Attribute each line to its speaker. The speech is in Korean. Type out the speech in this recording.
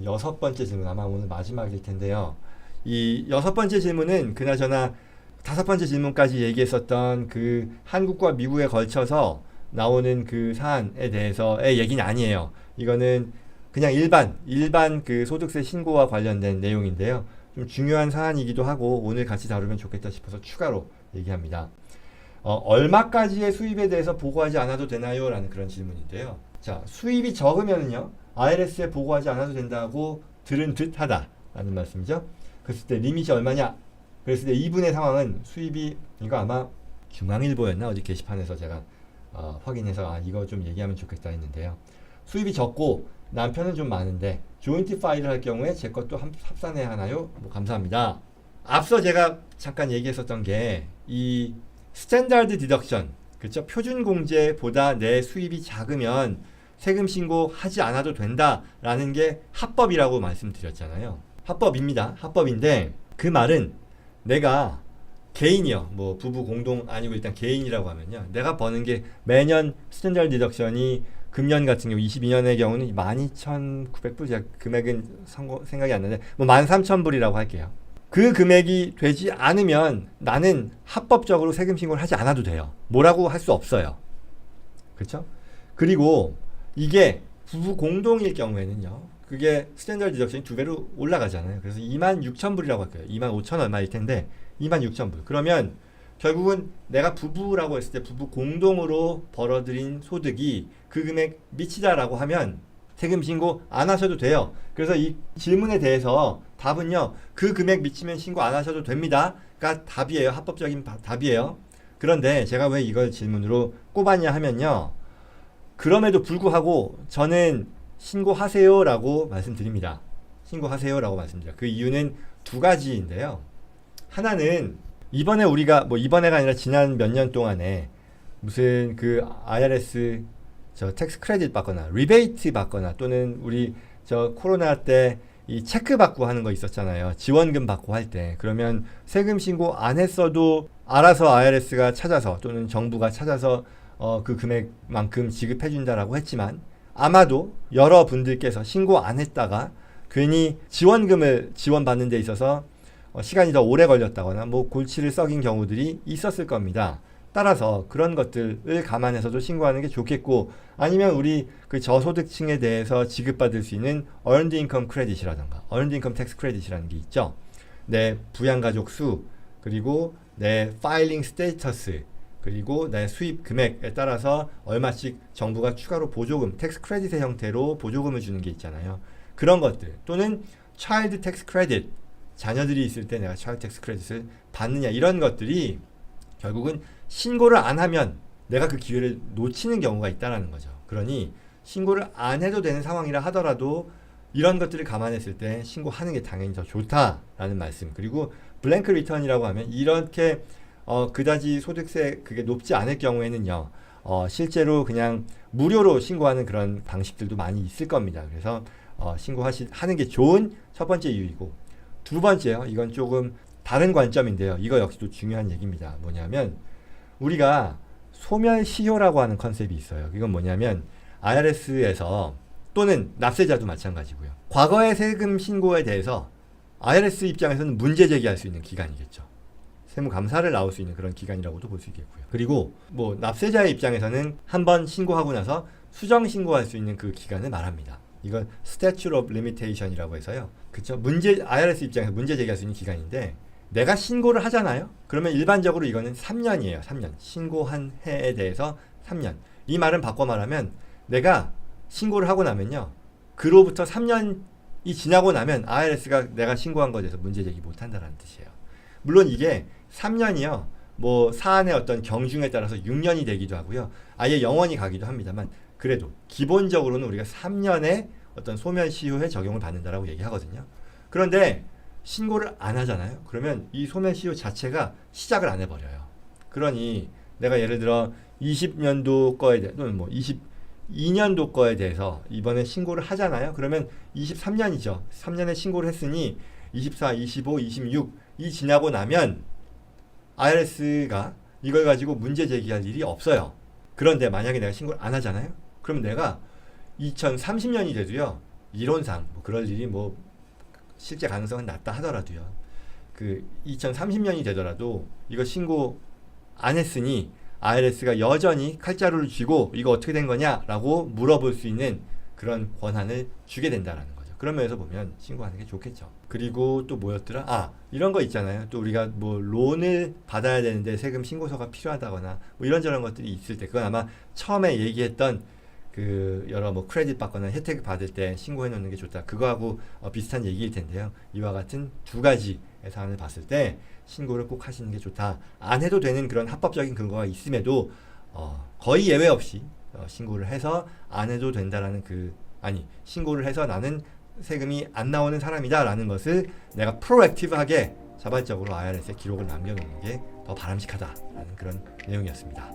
Speaker 1: 여섯 번째 질문, 아마 오늘 마지막일 텐데요. 이 여섯 번째 질문은 그나저나 다섯 번째 질문까지 얘기했었던 그 한국과 미국에 걸쳐서 나오는 그 사안에 대해서의 얘기는 아니에요. 이거는 그냥 일반 그 소득세 신고와 관련된 내용인데요. 좀 중요한 사안이기도 하고 오늘 같이 다루면 좋겠다 싶어서 추가로 얘기합니다. 얼마까지의 수입에 대해서 보고하지 않아도 되나요? 라는 그런 질문인데요. 자, 수입이 적으면요, IRS에 보고하지 않아도 된다고 들은 듯 하다 라는 말씀이죠. 그랬을 때 리밋이 얼마냐? 그랬을 때 이분의 상황은 수입이, 이거 아마 중앙일보였나? 어디 게시판에서 제가 확인해서 이거 좀 얘기하면 좋겠다 했는데요. 수입이 적고 남편은 좀 많은데 조인트 파일을 할 경우에 제 것도 합산해야 하나요? 뭐 감사합니다. 앞서 제가 잠깐 얘기했었던 게 이 스탠다드 디덕션, 그렇죠? 표준 공제보다 내 수입이 작으면 세금 신고하지 않아도 된다라는 게 합법이라고 말씀드렸잖아요. 합법입니다. 합법인데 그 말은 내가 개인이요, 뭐 부부 공동 아니고 일단 개인이라고 하면요, 내가 버는 게 매년 스탠다드 디덕션이 금년 같은 경우 22년의 경우는 12,900불, 제가 금액은 생각이 안 나는데 뭐 13,000불이라고 할게요. 그 금액이 되지 않으면 나는 합법적으로 세금 신고를 하지 않아도 돼요. 뭐라고 할 수 없어요. 그렇죠? 그리고 이게 부부 공동일 경우에는요, 그게 스탠다드 디덕션이 2배로 올라가잖아요. 그래서 26,000불이라고 할게요. 25,000 얼마일 텐데 26,000불. 그러면 결국은 내가 부부라고 했을 때 부부 공동으로 벌어들인 소득이 그 금액 미치다라고 하면 세금 신고 안 하셔도 돼요. 그래서 이 질문에 대해서 답은요, 그 금액 미치면 신고 안 하셔도 됩니다가 답이에요. 합법적인 답이에요. 그런데 제가 왜 이걸 질문으로 꼽았냐 하면요, 그럼에도 불구하고 저는 신고하세요라고 말씀드립니다. 신고하세요라고 말씀드려요. 그 이유는 두 가지인데요. 하나는 이번에 우리가, 뭐 이번에가 아니라 지난 몇 년 동안에 무슨 그 IRS 저 텍스 크레딧 받거나 리베이트 받거나 또는 우리 저 코로나 때 이 체크 받고 하는 거 있었잖아요. 지원금 받고 할 때. 그러면 세금 신고 안 했어도 알아서 IRS가 찾아서 또는 정부가 찾아서 그 금액만큼 지급해 준다라고 했지만 아마도 여러분들께서 신고 안 했다가 괜히 지원금을 지원받는 데 있어서 시간이 더 오래 걸렸다거나 뭐 골치를 썩인 경우들이 있었을 겁니다. 따라서 그런 것들을 감안해서도 신고하는 게 좋겠고, 아니면 우리 그 저소득층에 대해서 지급받을 수 있는 Earned Income Credit이라던가 Earned Income Tax Credit이라는 게 있죠. 내 부양가족 수, 그리고 내 파일링 스테이터스, 그리고 내 수입 금액에 따라서 얼마씩 정부가 추가로 보조금, 텍스 크레딧의 형태로 보조금을 주는 게 있잖아요. 그런 것들, 또는 Child Tax Credit, 자녀들이 있을 때 내가 Child Tax Credit을 받느냐, 이런 것들이 결국은 신고를 안 하면 내가 그 기회를 놓치는 경우가 있다는 거죠. 그러니 신고를 안 해도 되는 상황이라 하더라도 이런 것들을 감안했을 때 신고하는 게 당연히 더 좋다라는 말씀. 그리고 블랭크 리턴이라고 하면 이렇게 그다지 소득세 그게 높지 않을 경우에는요, 실제로 그냥 무료로 신고하는 그런 방식들도 많이 있을 겁니다. 그래서 하는 게 좋은 첫 번째 이유이고, 두 번째요, 이건 조금 다른 관점인데요. 이거 역시도 중요한 얘기입니다. 뭐냐면 우리가 소멸시효라고 하는 컨셉이 있어요. 이건 뭐냐면 IRS에서 또는 납세자도 마찬가지고요. 과거의 세금 신고에 대해서 IRS 입장에서는 문제 제기할 수 있는 기간이겠죠. 세무감사를 나올 수 있는 그런 기간이라고도 볼 수 있겠고요. 그리고 뭐 납세자의 입장에서는 한번 신고하고 나서 수정 신고할 수 있는 그 기간을 말합니다. 이건 Statute of Limitation이라고 해서요. 그쵸? IRS 입장에서 문제 제기할 수 있는 기간인데, 내가 신고를 하잖아요. 그러면 일반적으로 이거는 3년이에요. 3년. 신고한 해에 대해서 3년. 이 말은 바꿔 말하면 내가 신고를 하고 나면요, 그로부터 3년이 지나고 나면 IRS가 내가 신고한 것에 대해서 문제 제기 못 한다는 뜻이에요. 물론 이게 3년이요, 뭐 사안의 어떤 경중에 따라서 6년이 되기도 하고요, 아예 영원히 가기도 합니다만, 그래도 기본적으로는 우리가 3년의 어떤 소멸시효에 적용을 받는다라고 얘기하거든요. 그런데 신고를 안 하잖아요. 그러면 이 소멸시효 자체가 시작을 안 해버려요. 그러니 내가 예를 들어 20년도 거에 대해 또는 뭐 22년도 거에 대해서 이번에 신고를 하잖아요. 그러면 23년이죠. 3년에 신고를 했으니 24, 25, 26이 지나고 나면 IRS가 이걸 가지고 문제 제기할 일이 없어요. 그런데 만약에 내가 신고를 안 하잖아요. 그럼 내가 2030년이 돼도요, 이론상 뭐 그럴 일이 뭐 실제 가능성은 낮다 하더라도요. 그 2030년이 되더라도 이거 신고 안 했으니 IRS가 여전히 칼자루를 쥐고 이거 어떻게 된 거냐라고 물어볼 수 있는 그런 권한을 주게 된다라는 거죠. 그런 면에서 보면 신고하는 게 좋겠죠. 그리고 또 뭐였더라? 이런 거 있잖아요. 또 우리가 뭐 론을 받아야 되는데 세금 신고서가 필요하다거나 뭐 이런저런 것들이 있을 때, 그건 아마 처음에 얘기했던 그 여러 뭐 크레딧 받거나 혜택 받을 때 신고해 놓는 게 좋다. 그거하고 비슷한 얘기일 텐데요. 이와 같은 두 가지 사안을 봤을 때 신고를 꼭 하시는 게 좋다. 안 해도 되는 그런 합법적인 근거가 있음에도 거의 예외 없이 신고를 해서 안 해도 된다라는 신고를 해서 나는 세금이 안 나오는 사람이다라는 것을 내가 프로액티브하게 자발적으로 IRS에 기록을 남겨놓는 게 더 바람직하다라는 그런 내용이었습니다.